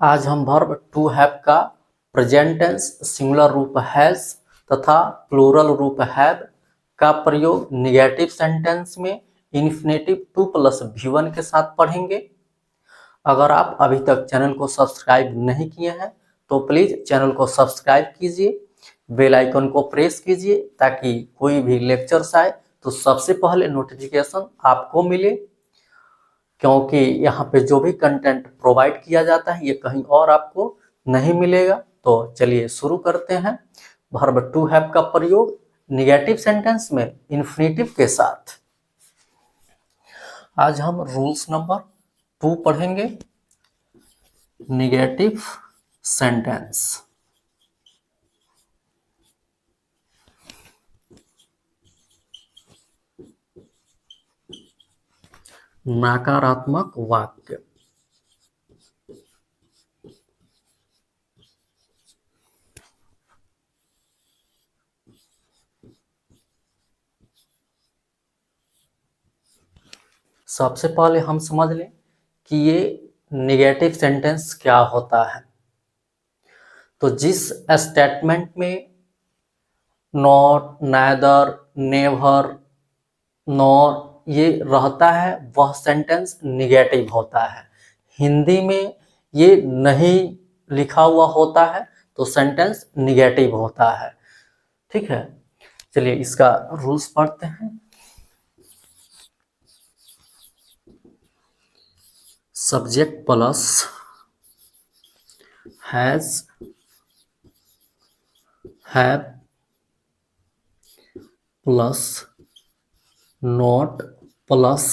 आज हम verb to have का प्रेजेंट टेंस सिंगुलर रूप हैज तथा प्लूरल रूप हैव का प्रयोग निगेटिव सेंटेंस में इन्फिनेटिव टू प्लस V1 के साथ पढ़ेंगे। अगर आप अभी तक चैनल को सब्सक्राइब नहीं किए हैं तो प्लीज चैनल को सब्सक्राइब कीजिए, बेल आइकन को प्रेस कीजिए ताकि कोई भी लेक्चर्स आए तो सबसे पहले नोटिफिकेशन आपको मिले, क्योंकि यहाँ पे जो भी कंटेंट प्रोवाइड किया जाता है ये कहीं और आपको नहीं मिलेगा। तो चलिए शुरू करते हैं। वर्ब टू हैव का प्रयोग निगेटिव सेंटेंस में इन्फिनेटिव के साथ। आज हम रूल्स नंबर 2 पढ़ेंगे, निगेटिव सेंटेंस। नकारात्मक वाक्य। सबसे पहले हम समझ लें कि ये निगेटिव सेंटेंस क्या होता है। तो जिस स्टेटमेंट में नॉट, नाइदर, नेवर, नॉर ये रहता है वह सेंटेंस निगेटिव होता है। हिंदी में ये नहीं लिखा हुआ होता है तो सेंटेंस निगेटिव होता है। ठीक है, चलिए इसका रूल्स पढ़ते हैं। Subject plus has, have plus not plus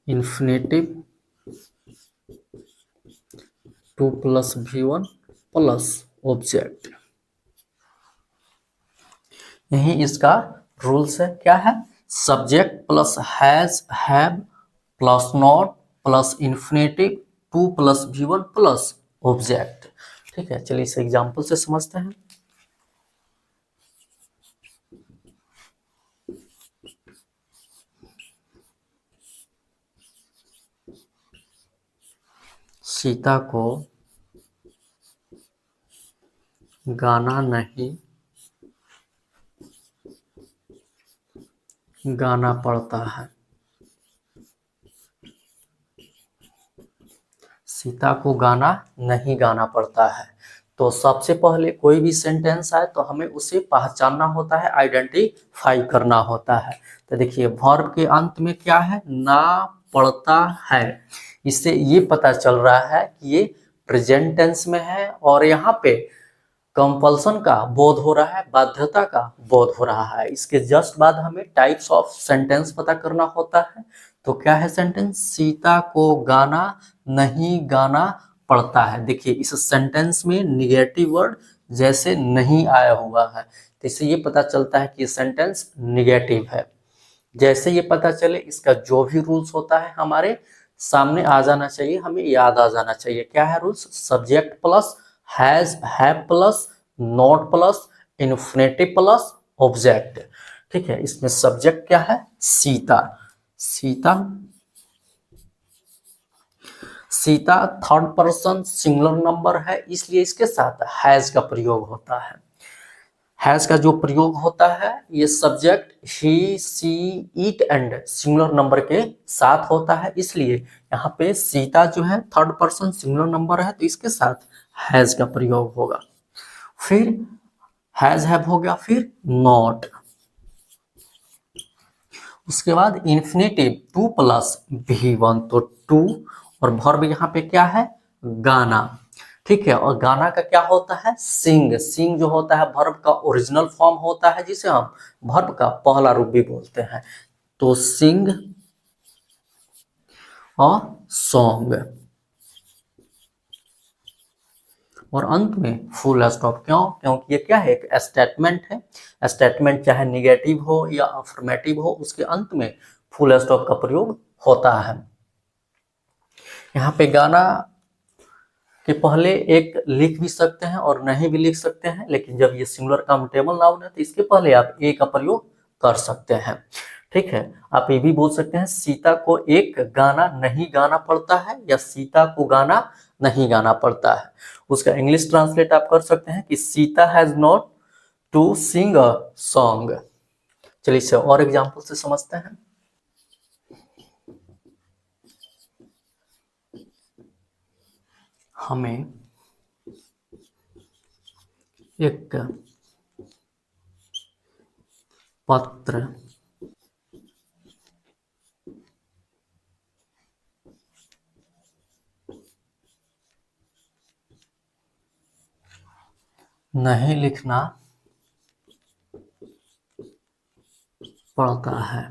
infinitive to plus V1 plus object, यही इसका रूल्स है। क्या है? Subject plus has, have plus not plus infinitive to plus V1 plus object. ठीक है, चलिए इसे एग्जाम्पल से समझते हैं। सीता को गाना नहीं गाना पड़ता है। सीता को गाना नहीं गाना पड़ता है। तो सबसे पहले कोई भी सेंटेंस आए तो हमें उसे पहचानना होता है, आइडेंटिफाई करना होता है। तो देखिए वर्ब के अंत में क्या है? ना पड़ता है। इससे ये पता चल रहा है कि ये प्रेजेंट टेंस में है और यहाँ पे कंपल्सन का बोध हो रहा है, बाध्यता का बोध हो रहा है। इसके जस्ट बाद हमें टाइप्स ऑफ सेंटेंस पता करना होता है। तो क्या है सेंटेंस? सीता को गाना नहीं गाना पड़ता है। देखिए इस सेंटेंस में निगेटिव वर्ड जैसे नहीं आया हुआ है तो इससे ये पता चलता है कि ये सेंटेंस निगेटिव है। जैसे ये पता चले इसका जो भी रूल्स होता है हमारे सामने आ जाना चाहिए, हमें याद आ जाना चाहिए। क्या है rules? Subject plus has, have plus not plus infinitive plus object. ठीक है, इसमें सब्जेक्ट क्या है? Sita. Sita, Sita third person singular number है इसलिए इसके साथ हैज का प्रयोग होता है। हैज का जो प्रयोग होता है ये subject he, she, it and singular number के साथ होता है, इसलिए यहाँ पे सीता जो है थर्ड पर्सन सिंगुलर नंबर है तो इसके साथ हैज का प्रयोग होगा। फिर हैज, हैव हो गया, फिर नॉट, उसके बाद इन्फिनेटिव टू प्लस V1 तो टू, और वर्ब यहाँ पे क्या है? गाना। ठीक है, और गाना का क्या होता है? सिंग। सिंग जो होता है वर्ब का ओरिजिनल फॉर्म होता है जिसे हम वर्ब का पहला रूप भी बोलते हैं। तो सिंग और सॉन्ग, और अंत में फुल स्टॉप। क्यों? क्योंकि ये क्या है? एक स्टेटमेंट है। स्टेटमेंट चाहे निगेटिव हो या अफर्मेटिव हो उसके अंत में फुल स्टॉप का प्रयोग होता है। यहाँ पे गाना के पहले एक लिख भी सकते हैं और नहीं भी लिख सकते हैं, लेकिन जब ये सिंगुलर काउंटेबल नाउन है तो इसके पहले आप ए का प्रयोग कर सकते हैं। ठीक है, आप ये भी बोल सकते हैं सीता को एक गाना नहीं गाना पड़ता है, या सीता को गाना नहीं गाना पड़ता है। उसका इंग्लिश ट्रांसलेट आप कर सकते हैं कि Sita has not to sing a song. चलिए इसे और एग्जाम्पल से समझते हैं। हमें एक पत्र नहीं लिखना पड़ता है।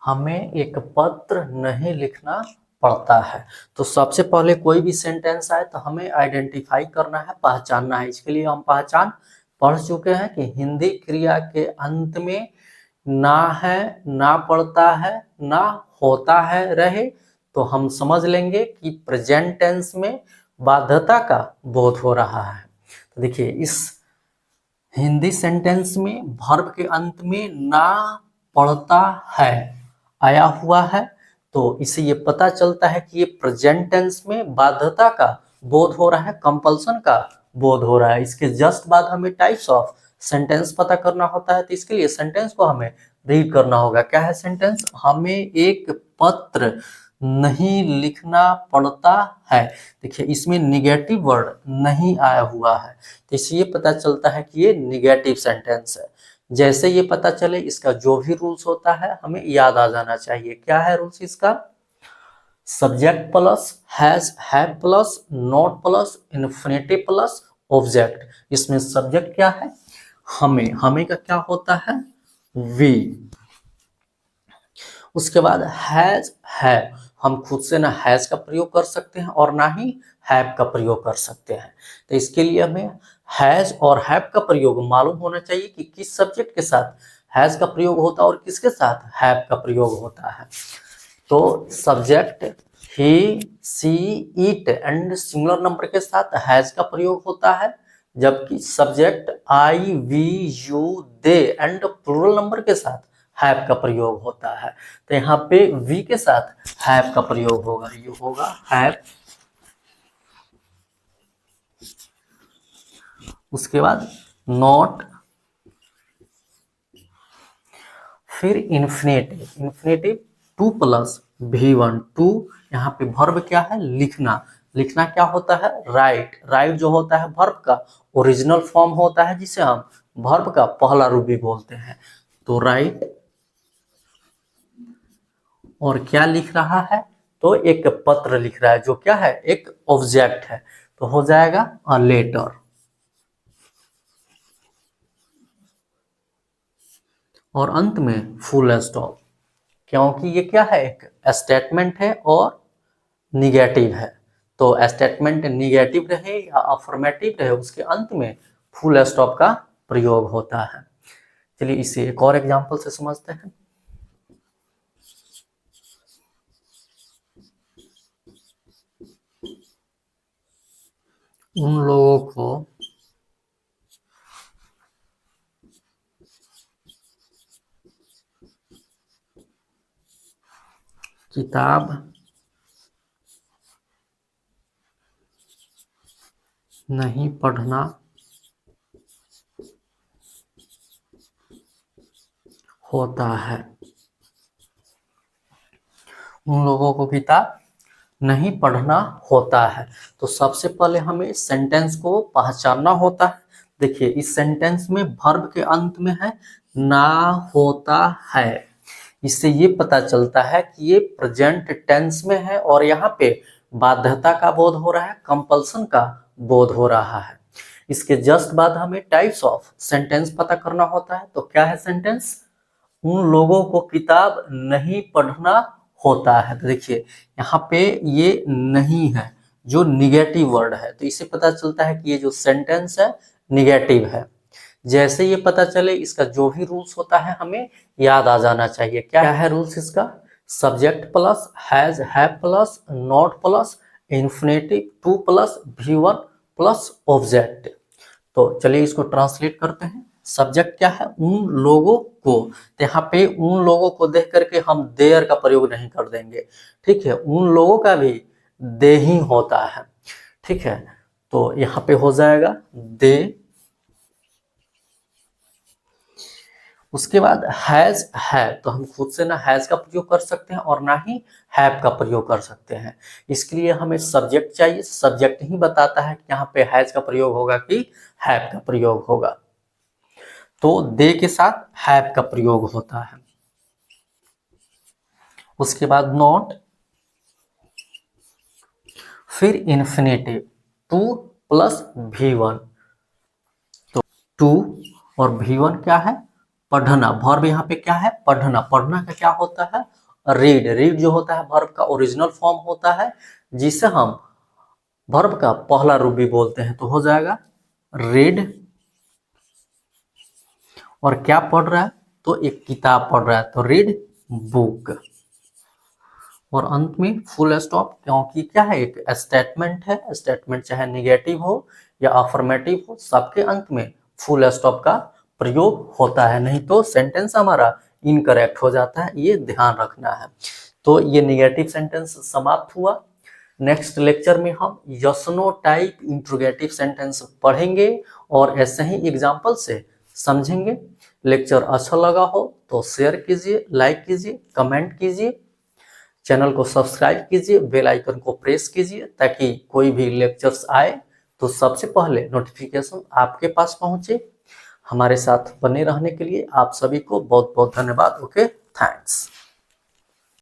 हमें एक पत्र नहीं लिखना पड़ता है। तो सबसे पहले कोई भी सेंटेंस आए तो हमें आइडेंटिफाई करना है, पहचानना है। इसके लिए हम पहचान पढ़ चुके हैं कि हिंदी क्रिया के अंत में ना है, ना पड़ता है, ना होता है रहे, तो हम समझ लेंगे कि प्रेजेंट टेंस में बाध्यता का बोध हो रहा है। तो देखिए इस हिंदी सेंटेंस में वर्ब के अंत में ना पड़ता है आया हुआ है, तो इससे ये पता चलता है कि ये प्रेजेंट टेंस में बाध्यता का बोध हो रहा है, कंपल्सन का बोध हो रहा है। इसके जस्ट बाद हमें टाइप्स ऑफ सेंटेंस पता करना होता है, तो इसके लिए सेंटेंस को हमें रीड करना होगा। क्या है सेंटेंस? हमें एक पत्र नहीं लिखना पड़ता है। देखिए इसमें निगेटिव वर्ड नहीं आया हुआ है, तो इससे ये पता चलता है कि ये निगेटिव सेंटेंस है। जैसे ये पता चले, इसका जो भी रूल्स होता है हमें याद आ जाना चाहिए। क्या है रूल्स इसका? Subject plus has, have plus, not plus, infinitive plus object. इसमें सब्जेक्ट क्या है? हमें, हमें का क्या होता है? वी। उसके बाद हैज है, हम खुद से ना हैज का प्रयोग कर सकते हैं और ना ही हैव का प्रयोग कर सकते हैं। तो इसके लिए हमें हैज और हैव का प्रयोग मालूम होना चाहिए कि किस सब्जेक्ट के साथ हैज का प्रयोग होता है और किसके साथ हैव का प्रयोग होता है। तो subject he, she, it and singular number के साथ हैज का प्रयोग होता है, जबकि subject I, we, you, they and plural number के साथ हैव का प्रयोग होता है। तो यहाँ पे वी के साथ हैव का प्रयोग होगा, ये होगा हैव। उसके बाद नॉट, फिर infinitive, infinitive to plus V1, to. यहाँ पे वर्ब क्या है? लिखना। लिखना क्या होता है? राइट। राइट जो होता है वर्ब का ओरिजिनल फॉर्म होता है, जिसे हम वर्ब का पहला रूप भी बोलते हैं। तो राइट, और क्या लिख रहा है? तो एक पत्र लिख रहा है, जो क्या है? एक ऑब्जेक्ट है, तो हो जाएगा अ लेटर। और अंत में फुल स्टॉप, क्योंकि ये क्या है? एक स्टेटमेंट है और निगेटिव है। तो स्टेटमेंट निगेटिव रहे या अफर्मेटिव रहे, उसके अंत में फुल स्टॉप का प्रयोग होता है। चलिए इसे एक और एग्जांपल से समझते हैं। उन लोगों को किताब नहीं पढ़ना होता है। उन लोगों को किताब नहीं पढ़ना होता है। तो सबसे पहले हमें सेंटेंस को पहचानना होता है। देखिए इस सेंटेंस में वर्ब के अंत में है ना होता है। इससे ये पता चलता है कि ये प्रेजेंट टेंस में है और यहाँ पे बाध्यता का बोध हो रहा है, कंपल्सन का बोध हो रहा है। इसके जस्ट बाद हमें टाइप्स ऑफ सेंटेंस पता करना होता है। तो क्या है सेंटेंस? उन लोगों को किताब नहीं पढ़ना होता है। तो देखिए यहाँ पे ये नहीं है, जो निगेटिव वर्ड है, तो इससे पता चलता है कि ये जो सेंटेंस है निगेटिव है। जैसे ये पता चले, इसका जो भी रूल्स होता है हमें याद आ जाना चाहिए। क्या है रूल्स इसका? Subject plus has, have plus, not plus, infinitive to plus V1 plus object. तो चलिए इसको ट्रांसलेट करते हैं। सब्जेक्ट क्या है, उन लोगों को, तो यहाँ पे उन लोगों को देख करके हम देयर का प्रयोग नहीं कर देंगे, ठीक है, उन लोगों का भी दे ही होता है, ठीक है, तो यहाँ पे हो जाएगा दे। उसके बाद हैज है, तो हम खुद से ना हैज का प्रयोग कर सकते हैं और ना ही हैव का प्रयोग कर सकते हैं, इसके लिए हमें सब्जेक्ट चाहिए, सब्जेक्ट ही बताता है कि यहाँ पे हैज का प्रयोग होगा कि हैव का प्रयोग होगा, तो दे के साथ हैव का प्रयोग होता है। उसके बाद नॉट, फिर इन्फिनेटिव, टू प्लस V1, तो टू और V1 क्या है, पढ़ना, वर्ब यहाँ पे क्या है, पढ़ना, पढ़ना का क्या होता है, रीड, रीड जो होता है वर्ब का ओरिजिनल फॉर्म होता है, जिसे हम वर्ब का पहला रूप भी बोलते हैं, तो हो जाएगा रीड, और क्या पढ़ रहा है, तो एक किताब पढ़ रहा है, तो रीड बुक, और अंत में फुल स्टॉप, क्योंकि क्या है, एक स्टेटमेंट है, स्टेटमेंट चाहे निगेटिव हो या अफर्मेटिव हो, सबके अंत में फुल स्टॉप का प्रयोग होता है, नहीं तो सेंटेंस हमारा इनकरेक्ट हो जाता है, ये ध्यान रखना है। तो ये निगेटिव सेंटेंस समाप्त हुआ। नेक्स्ट लेक्चर में हम yes no type interrogative sentence पढ़ेंगे और ऐसे ही एग्जाम्पल से समझेंगे। लेक्चर अच्छा लगा हो तो शेयर कीजिए, लाइक कीजिए, कमेंट कीजिए, चैनल को सब्सक्राइब कीजिए, बेल आइकन को प्रेस कीजिए, ताकि कोई भी लेक्चर्स आए तो सबसे पहले नोटिफिकेशन आपके पास पहुंचे। हमारे साथ बने रहने के लिए आप सभी को बहुत बहुत धन्यवाद। Okay, thanks.